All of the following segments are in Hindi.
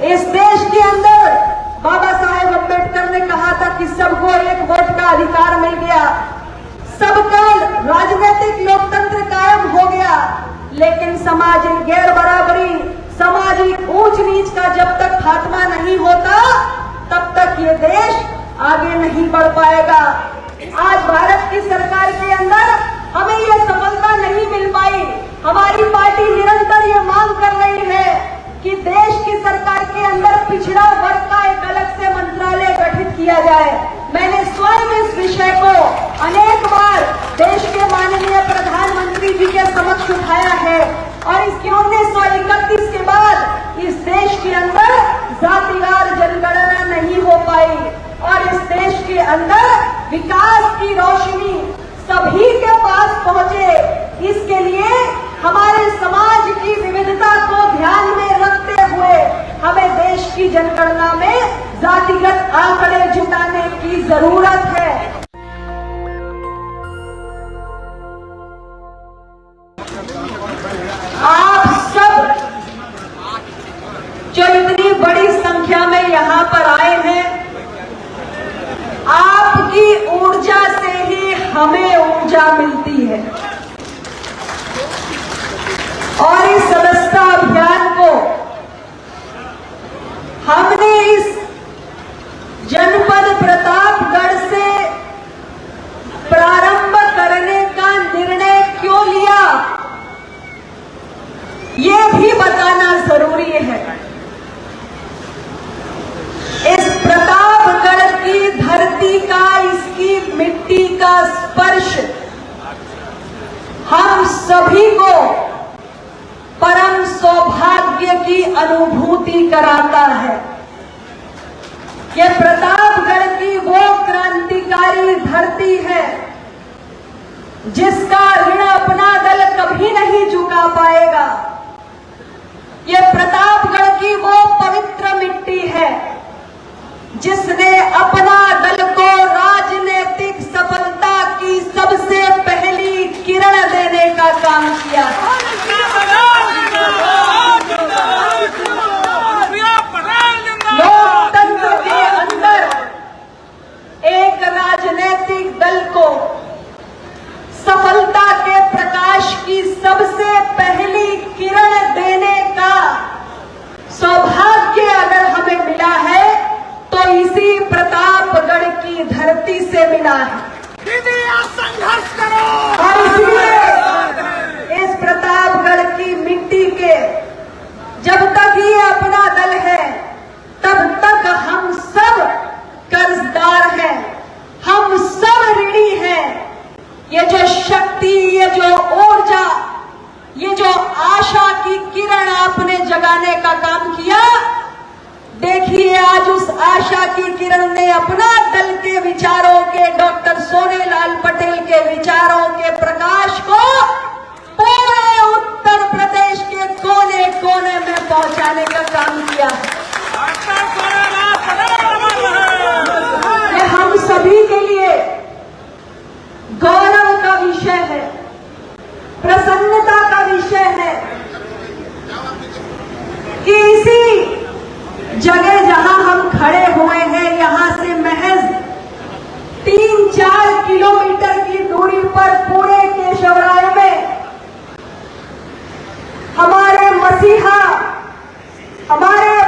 इस देश के अंदर बाबा साहेब अम्बेडकर ने कहा था कि सबको एक वोट का अधिकार मिल गया, सबका राजनीतिक लोकतंत्र कायम हो गया, लेकिन सामाजिक गैर बराबरी, सामाजिक ऊंच नीच का जब तक खात्मा नहीं होता तब तक ये देश आगे नहीं बढ़ पाएगा। आज भारत की सरकार के अंदर हमें ये सफलता नहीं मिल पाई। हमारी पार्टी निरंतर ये मांग कर रही है कि देश की सरकार के अंदर पिछड़ा वर्ग का एक अलग से मंत्रालय गठित किया जाए। मैंने स्वयं इस विषय को अनेक बार देश के माननीय प्रधानमंत्री जी के समक्ष उठाया है और इस 1931 के बाद इस देश के अंदर जातिवार जनगणना नहीं हो पाई और इस देश के अंदर विकास की रोशनी सभी के पास पहुंचे। इसके लिए हमारे समाज की विविधता को ध्यान में रखते हुए हमें देश की जनगणना में जातिगत आंकड़े जुटाने की जरूरत है। आप सब जो इतनी बड़ी संख्या में यहाँ पर आए हैं, आपकी ऊर्जा से ही हमें ऊर्जा मिलती है और इस सदस्यता अभियान को हमने इस जनपद प्रतापगढ़ से प्रारंभ करने का निर्णय क्यों लिया, ये भी बताना जरूरी है। इस प्रतापगढ़ की धरती का, इसकी मिट्टी का स्पर्श हम सभी को परम सौभाग्य की अनुभूति कराता है। ये प्रतापगढ़ की वो क्रांतिकारी धरती है जिसका ऋण अपना दल कभी नहीं चुका पाएगा। ये प्रतापगढ़ की वो पवित्र मिट्टी है जिसने अपना दल को राजनीतिक सफलता की सबसे पहली किरण देने का काम किया। लोकतंत्र के अंदर एक राजनीतिक दल को सफलता के प्रकाश की सबसे पहली किरण देने का सौभाग्य अगर हमें मिला है तो इसी प्रतापगढ़ की धरती से मिला है। संघर्ष करो और इसलिए इस प्रतापगढ़ की मिट्टी के जब तक ये अपना दल है तब तक हम सब कर्जदार हैं, हम सब ऋणी हैं। ये जो शक्ति, ये जो ऊर्जा, ये जो आशा की किरण आपने जगाने का काम किया, देखिए आज उस आशा की किरण ने अपना दल के विचारों के, डॉक्टर सोनेलाल पटेल के विचारों के प्रकाश को पूरे उत्तर प्रदेश के कोने कोने में पहुंचाने का काम किया। ये हम सभी के लिए गौरव का विषय है, प्रसन्नता का विषय है कि इसी जगह जहां हम खड़े हुए हैं, यहां से महज 3-4 किलोमीटर की दूरी पर पूरे केशवराय में हमारे मसीहा, हमारे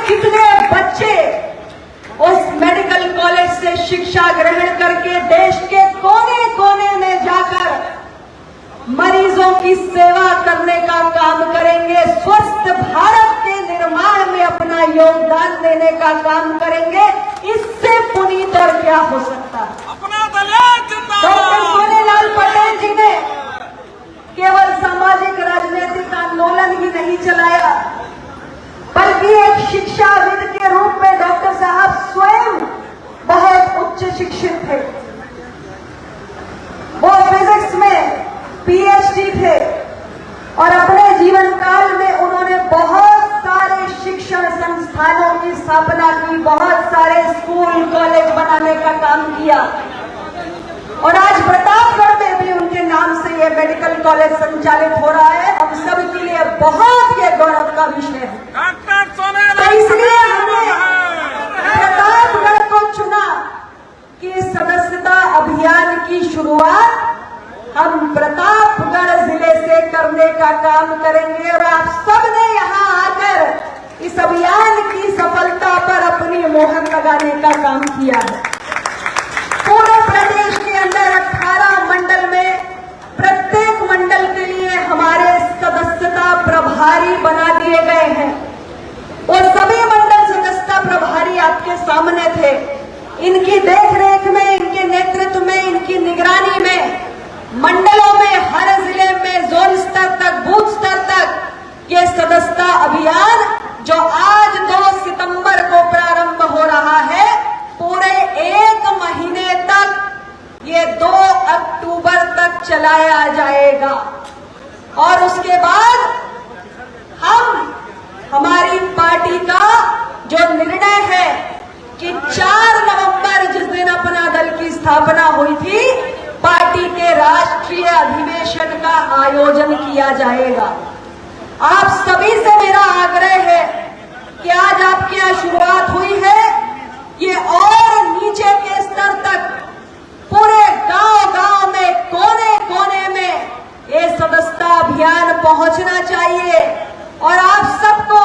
कितने बच्चे उस मेडिकल कॉलेज से शिक्षा ग्रहण करके देश के कोने कोने में जाकर मरीजों की सेवा करने का काम करेंगे, स्वस्थ भारत के निर्माण में अपना योगदान देने का काम करेंगे। इससे पुनीत और क्या हो सकता है। डॉक्टर सोनेलाल पटेल जी ने केवल सामाजिक राजनीतिक आंदोलन ही नहीं चलाया, बल्कि एक शिक्षाविद के रूप में डॉक्टर साहब स्वयं बहुत उच्च शिक्षित थे। वो फिजिक्स में पीएचडी थे और अपने जीवन काल में उन्होंने बहुत सारे शिक्षण संस्थानों की स्थापना की, बहुत सारे स्कूल कॉलेज बनाने का काम किया और आज प्रतापगढ़ में भी उनके नाम से ये मेडिकल कॉलेज संचालित हो रहा है। हम सब के लिए बहुत ये गौरव का विषय है। तो इसलिए हमने प्रतापगढ़ को चुना कि सदस्यता अभियान की शुरुआत हम प्रतापगढ़ जिले से करने का काम करेंगे और आप सबने यहाँ आकर इस अभियान की सफलता पर अपनी मोहर लगाने का काम किया है। पूरे प्रदेश के अंदर 18 मंडल में प्रत्येक मंडल के लिए हमारे सदस्यता प्रभारी बना दिए गए हैं और सभी मंडल सदस्यता प्रभारी आपके सामने थे। इनकी देखरेख में, इनके नेतृत्व में, इनकी निगरानी में मंडलों में, हर जिले में, जोन स्तर तक, बूथ स्तर तक ये सदस्यता अभियान जो आज 2 सितंबर को प्रारंभ हो रहा है, पूरे 1 महीने तक ये 2 अक्टूबर तक चलाया जाएगा और उसके बाद हमारी पार्टी का जो निर्णय है कि 4 नवंबर जिस दिन अपना दल की स्थापना हुई थी, पार्टी के राष्ट्रीय अधिवेशन का आयोजन किया जाएगा। आप सभी से मेरा आग्रह है कि आज आपके यहाँ शुरुआत हुई है, ये और नीचे के स्तर तक पूरे गांव-गांव में, कोने कोने में ये सदस्यता अभियान पहुंचना चाहिए और आप सबको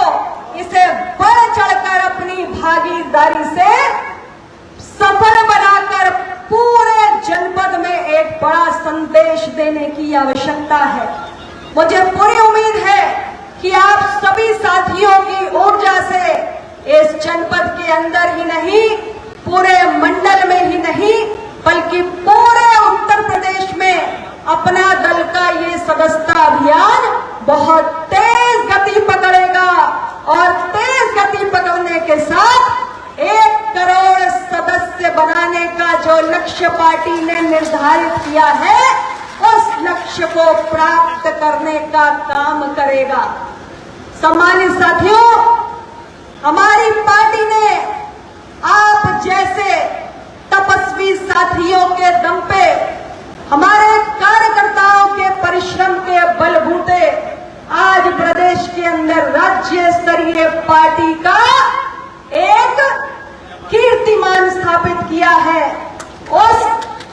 इसे बढ़ चढ़कर अपनी भागीदारी से सफल बनाकर पूरे जनपद में एक बड़ा संदेश देने की आवश्यकता है। मुझे पूरी उम्मीद है कि आप सभी साथियों की ऊर्जा से इस जनपद के अंदर ही नहीं, पूरे मंडल में ही नहीं, बल्कि पूरे उत्तर प्रदेश में अपना दल का ये सदस्यता अभियान बहुत तेज गति पकड़ेगा और तेज गति पकड़ने के साथ 1 करोड़ सदस्य बनाने का जो लक्ष्य पार्टी ने निर्धारित किया है, उस लक्ष्य को प्राप्त करने का काम करेगा। सम्मानित साथियों, हमारी पार्टी ने आप जैसे तपस्वी साथियों के दम पे, हमारे कार्यकर्ताओं के परिश्रम के बलबूते आज प्रदेश के अंदर राज्य स्तरीय पार्टी का एक कीर्तिमान स्थापित किया है। उस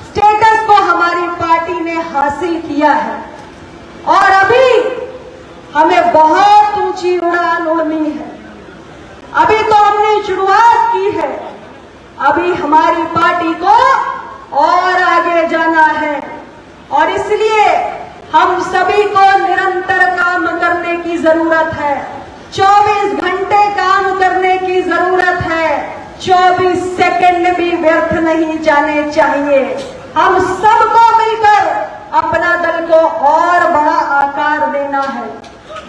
स्टेटस को हमारी पार्टी ने हासिल किया है और अभी हमें बहुत ऊंची उड़ान उड़नी है। अभी तो हमने शुरुआत की है, अभी हमारी पार्टी को और आगे जाना है और इसलिए हम सभी को निरंतर काम करने की जरूरत है। 24 घंटे काम करने की जरूरत है, 24 सेकंड भी व्यर्थ नहीं जाने चाहिए। हम सबको मिलकर अपना दल को और बड़ा आकार देना है।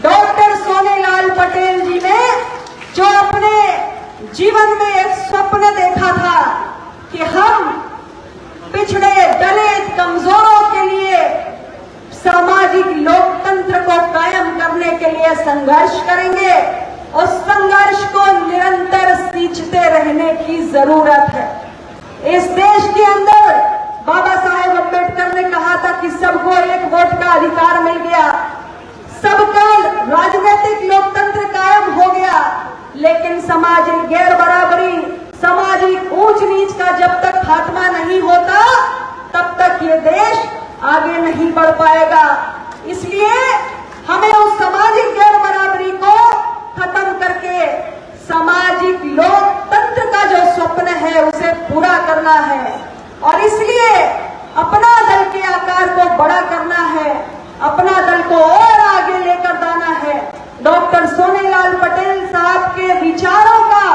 डॉक्टर सोनेलाल पटेल जी ने जो अपने जीवन में एक स्वप्न देखा था कि हम पिछड़े, दलित, कमजोरों के लिए सामाजिक लोकतंत्र को कायम करने के लिए संघर्ष करेंगे, उस संघर्ष को निरंतर सींचते रहने की जरूरत है। इस देश के अंदर बाबा साहेब अम्बेडकर ने कहा था कि सबको एक वोट का अधिकार मिल गया, सबका राजनीतिक लोकतंत्र कायम हो गया, लेकिन सामाजिक गैर बराबरी, सामाजिक ऊंच नीच का जब तक खात्मा नहीं होता तब तक ये देश आगे नहीं बढ़ पाएगा। इसलिए हमें उस सामाजिक गैर बराबरी को खत्म करके समाज लोकतंत्र का जो स्वप्न है उसे पूरा करना है और इसलिए अपना दल के आकार को बड़ा करना है, अपना दल को और आगे लेकर जाना है। डॉक्टर सोनेलाल पटेल साहब के विचारों का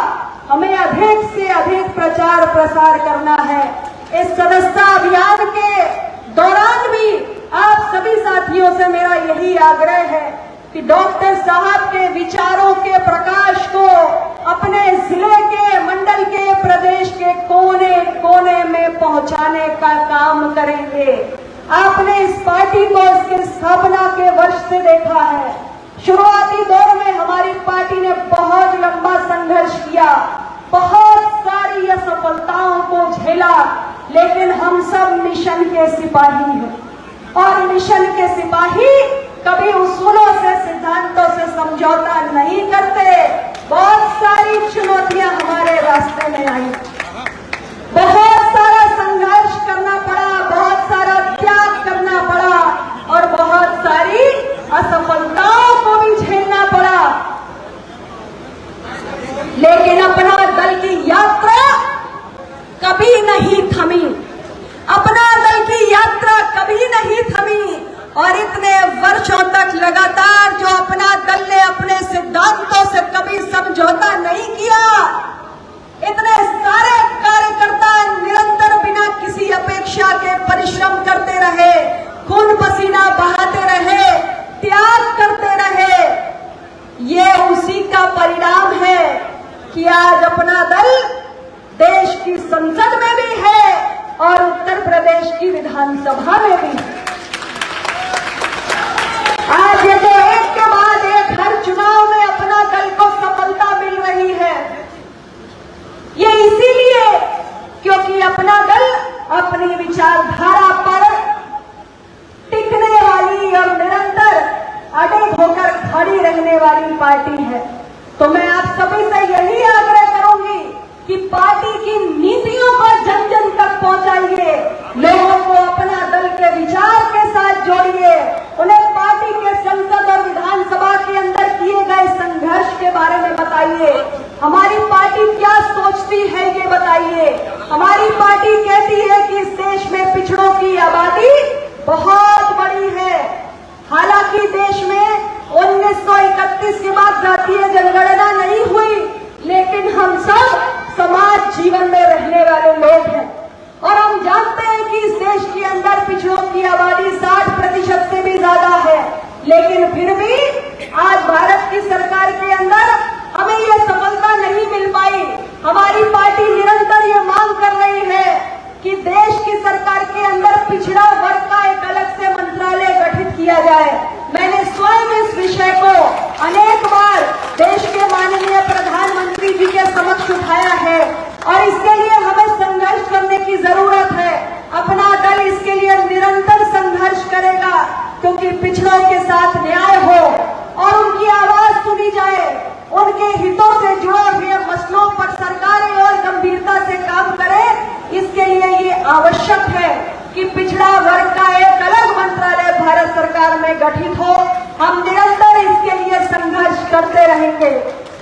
हमें अधिक से अधिक प्रचार प्रसार करना है। इस सदस्यता अभियान के दौरान भी आप सभी साथियों से मेरा यही आग्रह है कि डॉक्टर साहब के विचारों के प्रकाश को अपने जिले के, मंडल के, प्रदेश के कोने कोने में पहुंचाने का काम करेंगे। आपने इस पार्टी को इसके स्थापना के वर्ष से देखा है। शुरुआती दौर में हमारी पार्टी ने बहुत लंबा संघर्ष किया, बहुत सारी असफलताओं को झेला, लेकिन हम सब मिशन के सिपाही हैं और मिशन के सिपाही कभी उसूलों से, सिद्धांतों से समझौता नहीं करते। बहुत सारी चुनौतियां हमारे रास्ते में आई, बहुत सारा संघर्ष करना पड़ा, बहुत सारा त्याग करना पड़ा और बहुत सारी असफलताओं को भी झेलना पड़ा, लेकिन अपना दल की यात्रा कभी नहीं थमी, अपना दल की यात्रा कभी नहीं थमी और इतने वर्षों तक लगातार जो अपना दल ने अपने सिद्धांतों से कभी समझौता नहीं किया, इतने सारे कार्यकर्ता निरंतर बिना किसी अपेक्षा के परिश्रम करते रहे, खून पसीना बहाते रहे, त्याग करते रहे। ये उसी का परिणाम है कि आज अपना दल देश की संसद में भी है और उत्तर प्रदेश की विधानसभा में भी। आज ये तो एक के बाद एक हर चुनाव में अपना दल को सफलता मिल रही है। ये इसीलिए क्योंकि अपना दल अपनी विचारधारा पर टिकने वाली और निरंतर अड़िग होकर खड़ी रहने वाली पार्टी है। तो मैं आप सभी से यही आग्रह करूंगी कि पार्टी की नीतियों को जन जन तक पहुंचाइए, लोगों को अपना दल के विचार के साथ जोड़िए, उन्हें पार्टी के संसद और विधानसभा के अंदर किए गए संघर्ष के बारे में बताइए, हमारी पार्टी क्या सोचती है ये बताइए। हमारी पार्टी कहती है कि इस देश में पिछड़ों की आबादी बहुत बड़ी है। हालांकि देश में 1931 के बाद जातीय जनगणना नहीं हुई, लेकिन हम सब समाज जीवन में रहने वाले लोग हैं और हम जानते हैं कि इस देश के अंदर पिछड़ों की आबादी 60% से भी ज्यादा है। लेकिन फिर भी आज भारत की सरकार के अंदर हमें ये सफलता नहीं मिल पाई। हमारी पार्टी निरंतर ये मांग कर रही है कि देश की सरकार के अंदर पिछड़ा वर्ग का एक अलग से मंत्रालय गठित किया जाए। मैंने स्वयं इस विषय को अनेक बार देश के माननीय प्रधानमंत्री जी के समक्ष उठाया है और इसके लिए हमें संघर्ष करने की जरूरत है। अपना दल इसके लिए निरंतर संघर्ष करेगा क्योंकि पिछड़ों के साथ न्याय हो और उनकी आवाज सुनी जाए, उनके हितों से जुड़े हुए मसलों पर सरकारें और गंभीरता से काम करे। इसके लिए ये आवश्यक है कि पिछड़ा वर्ग का एक अलग मंत्रालय भारत सरकार में गठित हो। हम निरंतर इसके लिए संघर्ष करते रहेंगे।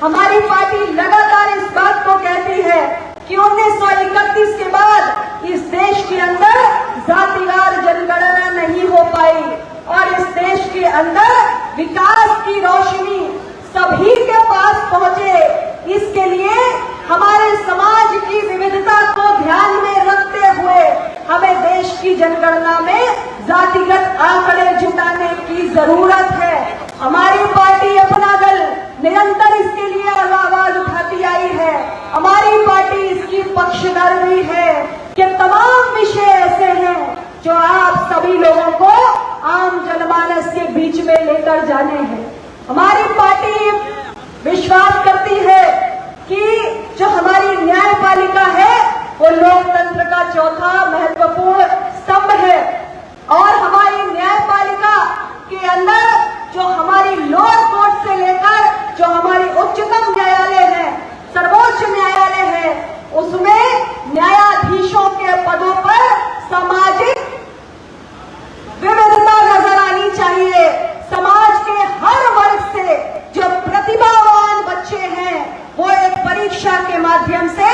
हमारी पार्टी लगातार इस बात को कहती है कि 1931 के बाद इस देश के अंदर जातिवार जनगणना नहीं हो पाई और इस देश के अंदर विकास की रोशनी सभी के पास पहुंचे। इसके लिए हमारे समाज की विविधता को ध्यान में रखते हुए हमें देश की जनगणना में जातिगत आंकड़े जुटाने की जरूरत है। हमारी पार्टी अपना दल निरंतर इसके लिए आवाज उठाती आई है। हमारी पार्टी इसकी पक्षधर भी है कि तमाम विषय ऐसे हैं जो आप सभी लोगों को आम जनमानस के बीच में लेकर जाने हैं। हमारी पार्टी विश्वास करती है कि जो हमारी न्यायपालिका है वो लोकतंत्र का चौथा महत्वपूर्ण स्तंभ है और हमारी न्यायपालिका के अंदर परीक्षा के माध्यम से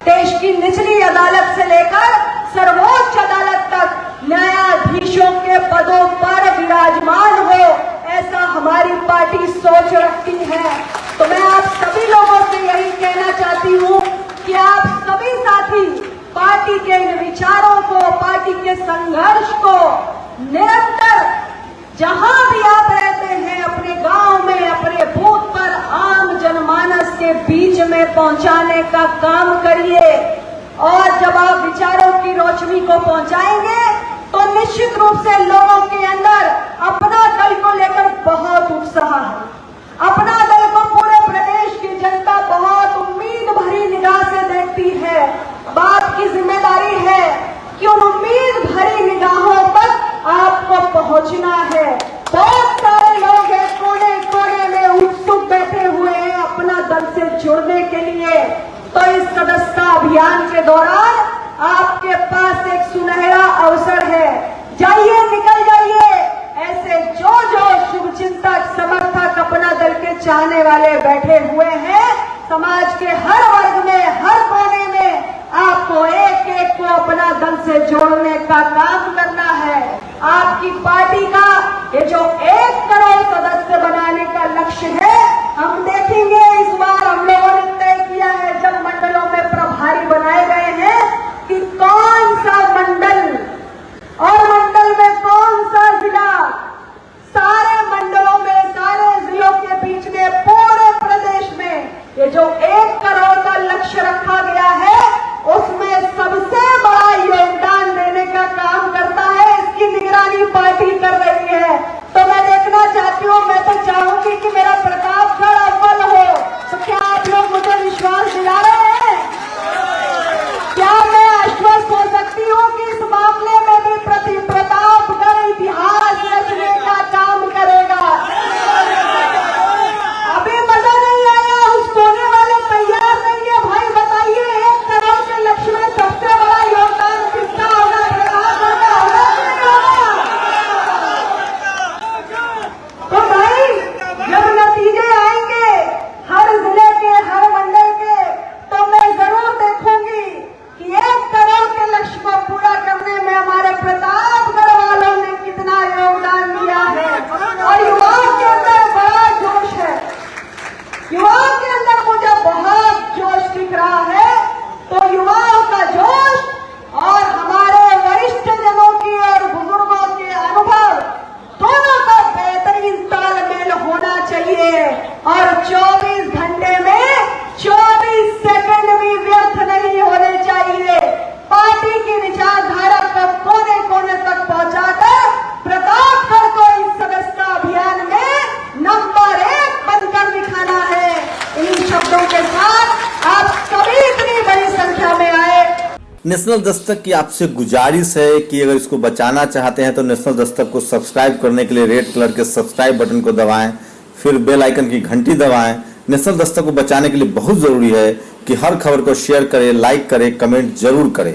देश की निचली अदालत से लेकर सर्वोच्च अदालत तक न्यायाधीशों के पदों पर विराजमान हो, ऐसा हमारी पार्टी सोच रखती है। तो मैं आप सभी लोगों से यही कहना चाहती हूँ कि आप सभी साथी पार्टी के इन विचारों को, पार्टी के संघर्ष को निरंतर जहां भी आप रहते हैं अपने गांव में, अपने बूथ पर आम जनमानस के बीच में पहुंचाने का काम करिए। और जब आप विचारों की रोशनी को पहुंचाएंगे तो निश्चित रूप से लोगों के अंदर अपना दल को लेकर बहुत उत्साह है। अपना दल को पूरे प्रदेश की जनता बहुत उम्मीद भरी निगाह से देखती है। बात की जिम्मेदारी है कि उन उम्मीद भरी निगाहों तक आपको पहुंचना है। बहुत सारे लोग हैं कोने कोने में उत्सुक बैठे हुए हैं अपना दल से जुड़ने के लिए। तो इस सदस्यता अभियान के दौरान आपके पास एक सुनहरा अवसर है। जाइए, निकल जाइए। ऐसे जो शुभचिंतक, समर्थक, अपना दल के चाहने वाले बैठे हुए हैं, समाज के हर वर्ग में, हर कोने में आपको एक एक को अपना दल से जोड़ने का काम करना है। आपकी पार्टी का ये जो 1 करोड़ सदस्य बनाने का लक्ष्य है, हम देखेंगे इस बार हम लोगों ने तय किया है जब मंडलों में प्रभारी बनाए गए हैं कि कौन सा मंडल और मंडल में कौन सा जिला, सारे मंडलों में, सारे जिलों के बीच में, पूरे प्रदेश में ये जो 1 करोड़ का लक्ष्य रखा गया है उसमें सबसे बड़ा योगदान देने का काम करता है। इसकी निगरानी पार्टी कर रही है। तो मैं देखना चाहती हूँ, मैं तो चाहूंगी कि मेरा प्रतापगढ़ अव्वल हो। तो क्या आप लोग मुझे विश्वास दिला रहे हैं? क्या मैं आश्वस्त हो सकती हूँ कि इस मामले में भी प्रतापगढ़ इतिहास रचने का काम करेगा? अभी मजा नहीं आया? उस कोने वाले तैयार नहीं है? भाई बताइए, 1 करोड़ के लक्ष्य में सबसे बड़ा योगदान किसका होगा? प्रतापगढ़ का होगा कि नहीं होगा? तो भाई जब नतीजे आएंगे हर जिले के, हर मंडल के, तो मैं जरूर देखूंगी कि 1 करोड़ के लक्ष्य को पूरा करने में हमारे प्रतापगढ़ वालों ने कितना योगदान दिया है। और युवाओं के अंदर बड़ा जोश है, युवाओं के अंदर मुझे बहुत जोश दिख रहा है। तो युवाओं का जोश और हमारे वरिष्ठ जनों की और बुजुर्गों के अनुभव दोनों का बेहतरीन तालमेल होना चाहिए। और 24 घंटे में 24 सेकंड भी व्यर्थ नहीं होने चाहिए। पार्टी की विचारधारा को कोने कोने तक पहुंचाकर प्रतापगढ़ को इस सदस्यता अभियान में नंबर 1 बनकर दिखाना है। इन शब्दों के साथ आप सभी इतनी बड़ी संख्या में आए। नेशनल दस्तक की आपसे गुजारिश है कि अगर इसको बचाना चाहते हैं तो नेशनल दस्तक को सब्सक्राइब करने के लिए रेड कलर के सब्सक्राइब बटन को दबाएं, फिर बेल आइकन की घंटी दबाएं। नेशनल दस्तक को बचाने के लिए बहुत जरूरी है कि हर खबर को शेयर करें, लाइक करें, कमेंट जरूर करें।